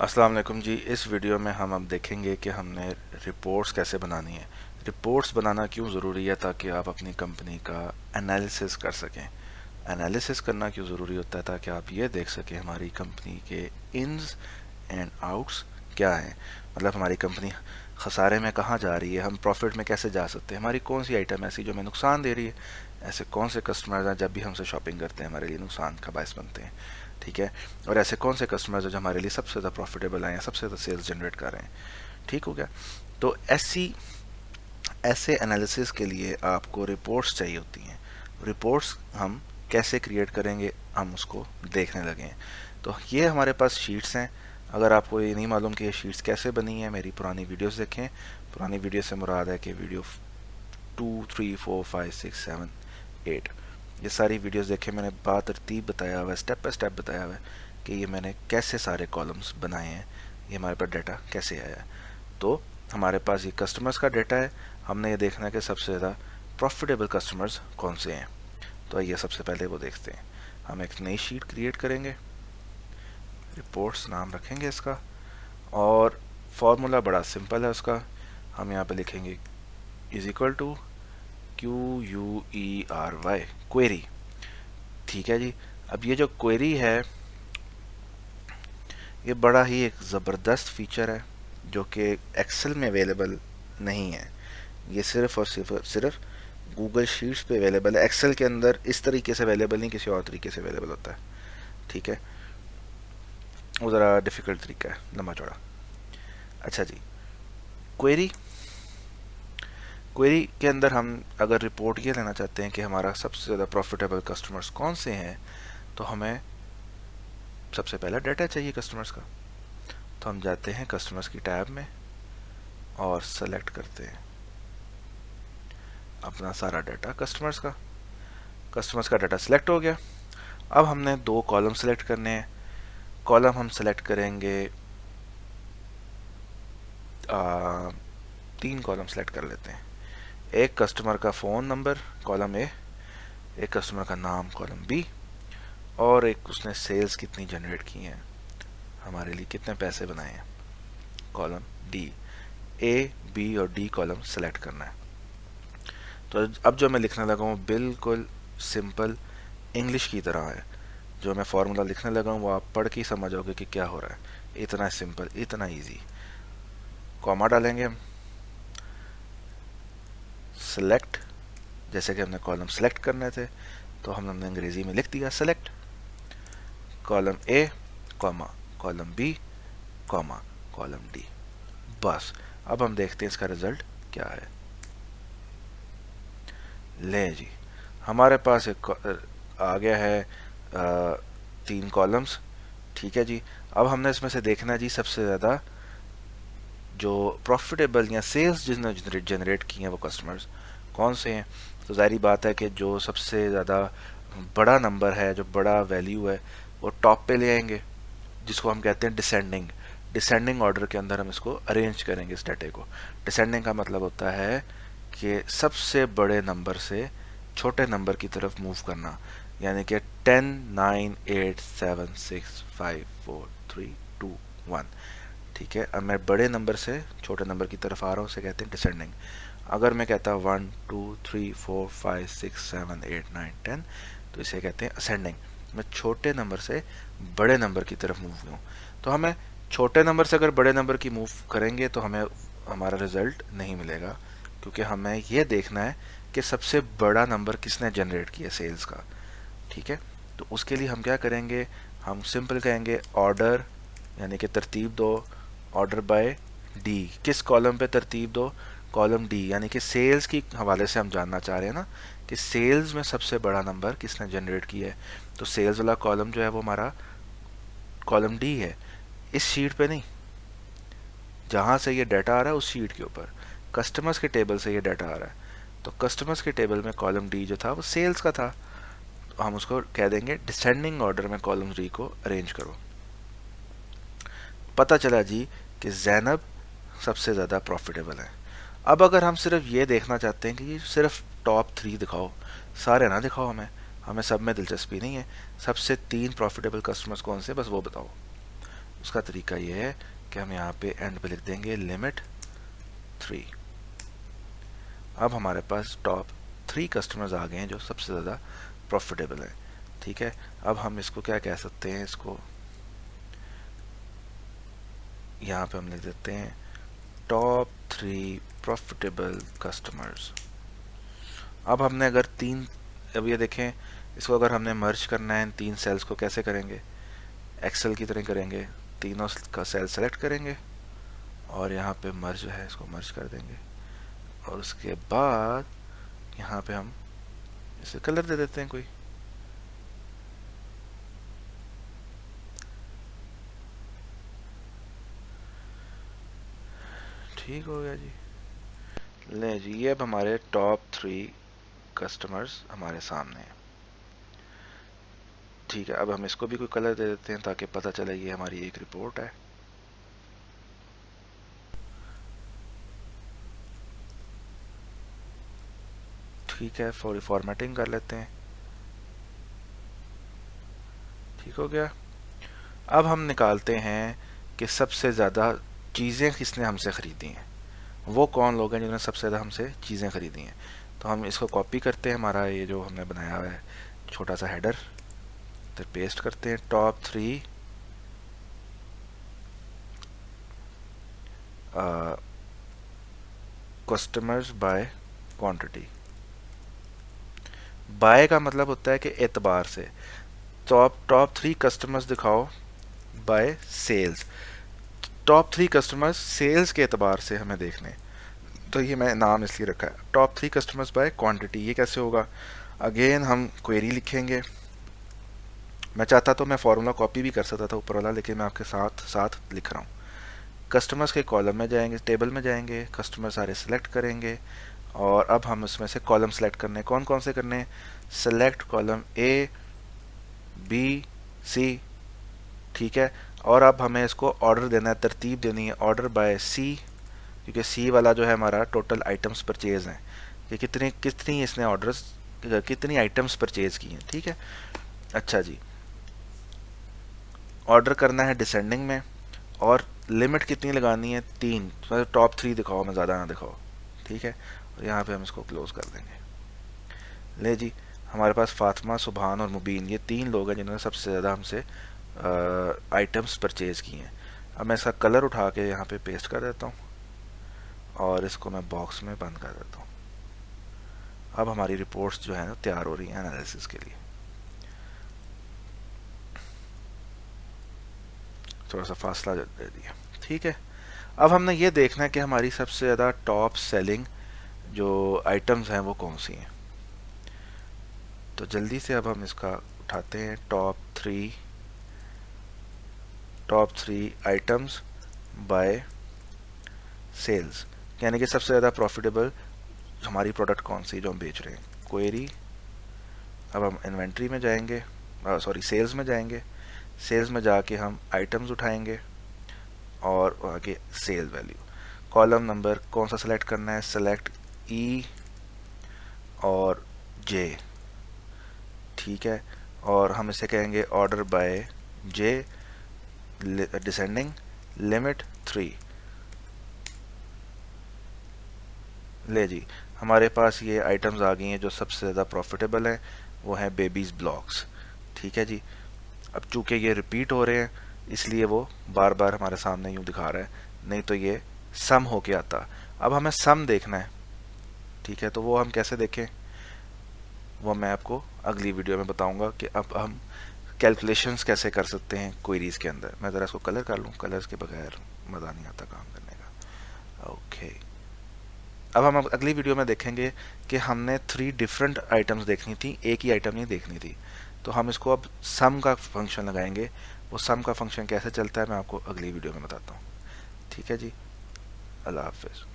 अस्सलाम वालेकुम जी। इस वीडियो में हम अब देखेंगे कि हमने रिपोर्ट्स कैसे बनानी है। रिपोर्ट्स बनाना क्यों ज़रूरी है, ताकि आप अपनी कंपनी का एनालिसिस कर सकें। एनालिसिस करना क्यों ज़रूरी होता है, ताकि आप ये देख सकें हमारी कंपनी के इन्स एंड आउट्स क्या हैं। मतलब हमारी कंपनी खसारे में कहाँ जा रही है, हम प्रॉफिट में कैसे जा सकते हैं, हमारी कौन सी आइटम ऐसी जो हमें नुकसान दे रही है, ऐसे कौन से कस्टमर्स हैं जब भी हमसे शॉपिंग करते हैं हमारे लिए नुकसान का बायस बनते हैं। ठीक है। और ऐसे कौन से कस्टमर्स हैं जो हमारे लिए सबसे ज़्यादा प्रॉफिटेबल हैं या सबसे ज़्यादा सेल्स जनरेट कर रहे हैं। ठीक हो गया। तो ऐसे एनालिसिस के लिए आपको रिपोर्ट्स चाहिए होती हैं। रिपोर्ट्स हम कैसे क्रिएट करेंगे, हम उसको देखने लगे हैं। तो ये हमारे पास शीट्स हैं। अगर आपको ये नहीं मालूम कि ये शीट्स कैसे बनी हैं, मेरी पुरानी वीडियोस देखें। पुरानी वीडियो से मुराद है कि वीडियो 2, 3, 4, 5, 6, 7, 8, ये सारी वीडियोस देखें। मैंने बातरतीब बताया हुआ है, स्टेप बाय स्टेप बताया हुआ है कि ये मैंने कैसे सारे कॉलम्स बनाए हैं, ये हमारे पास डाटा कैसे आया है। तो हमारे पास ये कस्टमर्स का डाटा है। हमने ये देखना है कि सबसे ज़्यादा प्रॉफिटेबल कस्टमर्स कौन से हैं। तो आइए सबसे पहले वो देखते हैं। हम एक नई शीट क्रिएट करेंगे, रिपोर्ट्स नाम रखेंगे इसका, और फॉर्मूला बड़ा सिंपल है उसका। हम यहाँ पे लिखेंगे is equal to QUERY, query. ठीक है जी। अब ये जो क्वेरी है, ये बड़ा ही एक ज़बरदस्त फीचर है जो कि एक्सेल में अवेलेबल नहीं है। ये सिर्फ और सिर्फ गूगल शीट्स पे अवेलेबल है। एक्सेल के अंदर इस तरीके से अवेलेबल नहीं, किसी और तरीके से अवेलेबल होता है। ठीक है, वो ज़रा डिफ़िकल्ट तरीका है, लंबा चौड़ा। अच्छा जी, क्वेरी क्वेरी के अंदर हम अगर रिपोर्ट ये लेना चाहते हैं कि हमारा सबसे ज़्यादा प्रॉफिटेबल कस्टमर्स कौन से हैं, तो हमें सबसे पहला डाटा चाहिए कस्टमर्स का। तो हम जाते हैं कस्टमर्स की टैब में और सेलेक्ट करते हैं अपना सारा डाटा कस्टमर्स का डाटा सेलेक्ट हो गया। अब हमने दो कॉलम सेलेक्ट करने हैं। कॉलम हम सेलेक्ट करेंगे, 3 कॉलम सेलेक्ट कर लेते हैं। एक कस्टमर का फ़ोन नंबर कॉलम ए, एक कस्टमर का नाम कॉलम बी, और एक उसने सेल्स कितनी जनरेट की हैं, हमारे लिए कितने पैसे बनाए हैं, कॉलम डी। ए, बी और डी कॉलम सेलेक्ट करना है। तो अब जो मैं लिखने लगा हूँ बिल्कुल सिंपल इंग्लिश की तरह है। जो मैं फार्मूला लिखने लगा हूँ वो आप पढ़ के ही समझोगे कि क्या हो रहा है। इतना सिंपल, इतना इजी। कॉमा डालेंगे हम, सेलेक्ट, जैसे कि हमने कॉलम सेलेक्ट करने थे तो हमने अंग्रेजी में लिख दिया select, column A comma column B comma column D. बस अब हम देखते हैं इसका रिजल्ट क्या है। ले जी, हमारे पास एक आ गया है 3 कॉलम्स। ठीक है जी। अब हमने इसमें से देखना है जी सबसे ज़्यादा जो प्रॉफिटेबल या सेल्स जिसने जनरेट की हैं वो कस्टमर्स कौन से हैं। तो ज़ाहिर बात है कि जो सबसे ज़्यादा बड़ा नंबर है, जो बड़ा वैल्यू है, वो टॉप पे ले आएंगे, जिसको हम कहते हैं डिसेंडिंग ऑर्डर के अंदर हम इसको अरेंज करेंगे इस डाटे को। डिसेंडिंग का मतलब होता है कि सबसे बड़े नंबर से छोटे नंबर की तरफ मूव करना, यानी कि 10, 9, 8, 7, 6, 5, 4, 3, 2, 1। ठीक है। अब मैं बड़े नंबर से छोटे नंबर की तरफ आ रहा हूँ, उसे कहते हैं डिसेंडिंग। अगर मैं कहता हूँ 1, 2, 3, 4, 5, 6, 7, 8, 9, 10, तो इसे कहते हैं असेंडिंग। मैं छोटे नंबर से बड़े नंबर की तरफ मूव हूँ। तो हमें छोटे नंबर से अगर बड़े नंबर की मूव करेंगे तो हमें हमारा रिजल्ट नहीं मिलेगा, क्योंकि हमें यह देखना है कि सबसे बड़ा नंबर किसने जनरेट किया सेल्स का। ठीक है। तो उसके लिए हम क्या करेंगे, हम सिंपल कहेंगे ऑर्डर, यानी कि तरतीब दो, ऑर्डर बाय डी। किस कॉलम पे तरतीब दो, कॉलम डी, यानी कि सेल्स की हवाले से हम जानना चाह रहे हैं ना कि सेल्स में सबसे बड़ा नंबर किसने जनरेट किया है। तो सेल्स वाला कॉलम जो है वो हमारा कॉलम डी है, इस शीट पे नहीं, जहाँ से ये डाटा आ रहा है उस शीट के ऊपर कस्टमर्स के टेबल से ये डाटा आ रहा है। तो कस्टमर्स के टेबल में कॉलम डी जो था वो सेल्स का था, तो हम उसको कह देंगे डिसेंडिंग ऑर्डर में कॉलम डी को अरेंज करो। पता चला जी कि जैनब सबसे ज़्यादा प्रॉफिटेबल है। अब अगर हम सिर्फ ये देखना चाहते हैं कि ये सिर्फ टॉप 3 दिखाओ, सारे ना दिखाओ, हमें सब में दिलचस्पी नहीं है, सबसे 3 प्रॉफिटेबल कस्टमर्स कौन से बस वो बताओ। उसका तरीका ये है कि हम यहाँ पे एंड पे लिख देंगे लिमिट 3। अब हमारे पास टॉप 3 कस्टमर्स आ गए हैं जो सबसे ज़्यादा प्रॉफिटेबल हैं। ठीक है, अब हम इसको क्या कह सकते हैं, इसको यहाँ पे हम लिख देते हैं टॉप 3 प्रॉफिटेबल कस्टमर्स। अब हमने अगर अब ये देखें, इसको अगर हमने मर्ज करना है इन 3 सेल्स को, कैसे करेंगे, एक्सेल की तरह करेंगे, तीनों का सेल सेलेक्ट करेंगे और यहाँ पे मर्ज है, इसको मर्ज कर देंगे और उसके बाद यहाँ पे हम इसे कलर दे देते हैं कोई। ठीक हो गया जी। ले जी, ये अब हमारे टॉप 3 कस्टमर्स हमारे सामने हैं। ठीक है, अब हम इसको भी कोई कलर दे देते हैं ताकि पता चले ये हमारी एक रिपोर्ट है। ठीक है, फॉर्मेटिंग कर लेते हैं। ठीक हो गया। अब हम निकालते हैं कि सबसे ज़्यादा चीज़ें किसने हमसे ख़रीदी हैं, वो कौन लोग हैं जिन्होंने सबसे ज़्यादा हमसे चीज़ें ख़रीदी हैं। तो हम इसको कॉपी करते हैं, हमारा ये जो हमने बनाया हुआ है छोटा सा हेडर, तो पेस्ट करते हैं top 3 customers by quantity. By का मतलब होता है कि एतबार से, टॉप 3 कस्टमर्स दिखाओ by sales. Top 3 customers sales के एतबार से हमें देखने, तो ये मैं नाम इसलिए रखा है टॉप 3 कस्टमर्स बाय क्वांटिटी। ये कैसे होगा, अगेन हम क्वेरी लिखेंगे। मैं चाहता तो मैं फॉर्मूला कॉपी भी कर सकता था ऊपर वाला, लेकिन मैं आपके साथ साथ लिख रहा हूँ। कस्टमर्स के कॉलम में जाएंगे, टेबल में जाएंगे, कस्टमर सारे सिलेक्ट करेंगे और अब हम उसमें से कॉलम सेलेक्ट करने, कौन कौन से करने हैं, select column A B C. ठीक है, और अब हमें इसको ऑर्डर देना है, तरतीब देनी है, ऑर्डर बाय सी, क्योंकि सी वाला जो है हमारा टोटल आइटम्स परचेज हैं कि कितनी इसने ऑर्डर्स, कितनी आइटम्स परचेज की हैं। ठीक है, अच्छा जी, ऑर्डर करना है डिसेंडिंग में और लिमिट कितनी लगानी है, 3, मतलब टॉप 3 दिखाओ, मैं ज़्यादा ना दिखाओ। ठीक है, और यहाँ पे हम इसको क्लोज कर देंगे। ले जी, हमारे पास फातिमा, सुभान और मुबीन, ये 3 लोग हैं जिन्होंने सबसे ज़्यादा हमसे आइटम्स परचेज की हैं। अब मैं इसका कलर उठा के यहाँ पे पेस्ट कर देता हूँ और इसको मैं बॉक्स में बंद कर देता हूँ। अब हमारी रिपोर्ट्स जो है ना तैयार हो रही हैं एनालिसिस के लिए। थोड़ा सा फासला दे दिया। ठीक है, अब हमने ये देखना है कि हमारी सबसे ज़्यादा टॉप सेलिंग जो आइटम्स हैं वो कौन सी हैं। तो जल्दी से अब हम इसका उठाते हैं, top three items by sales, यानी कि सबसे ज़्यादा प्रॉफिटेबल हमारी प्रोडक्ट कौन सी जो हम बेच रहे हैं। क्वेरी, अब हम इन्वेंट्री में जाएंगे, सेल्स में जाएंगे, सेल्स में जाके हम आइटम्स उठाएंगे और आगे सेल वैल्यू, कॉलम नंबर कौन सा सेलेक्ट करना है, सेलेक्ट ई और जे। ठीक है, और हम इसे कहेंगे order by J, descending, limit 3। ले जी, हमारे पास ये आइटम्स आ गई हैं जो सबसे ज़्यादा प्रॉफिटेबल हैं, वो हैं बेबीज़ ब्लॉक्स। ठीक है जी, अब चूंकि ये रिपीट हो रहे हैं इसलिए वो बार बार हमारे सामने यूँ दिखा रहा है, नहीं तो ये सम होके आता। अब हमें सम देखना है। ठीक है, तो वो हम कैसे देखें, वो मैं आपको अगली वीडियो में बताऊंगा कि अब हम कैलकुलेशंस कैसे कर सकते हैं क्वेरीज के अंदर। मैं ज़रा इसको कलर कर लूँ, कलर्स के बगैर मज़ा नहीं आता काम करने का। ओके, अब हम अगली वीडियो में देखेंगे कि हमने 3 डिफरेंट आइटम्स देखनी थी, एक ही आइटम नहीं देखनी थी। तो हम इसको अब सम का फंक्शन लगाएंगे, वो सम का फंक्शन कैसे चलता है मैं आपको अगली वीडियो में बताता हूँ। ठीक है जी, अल्लाह हाफिज़।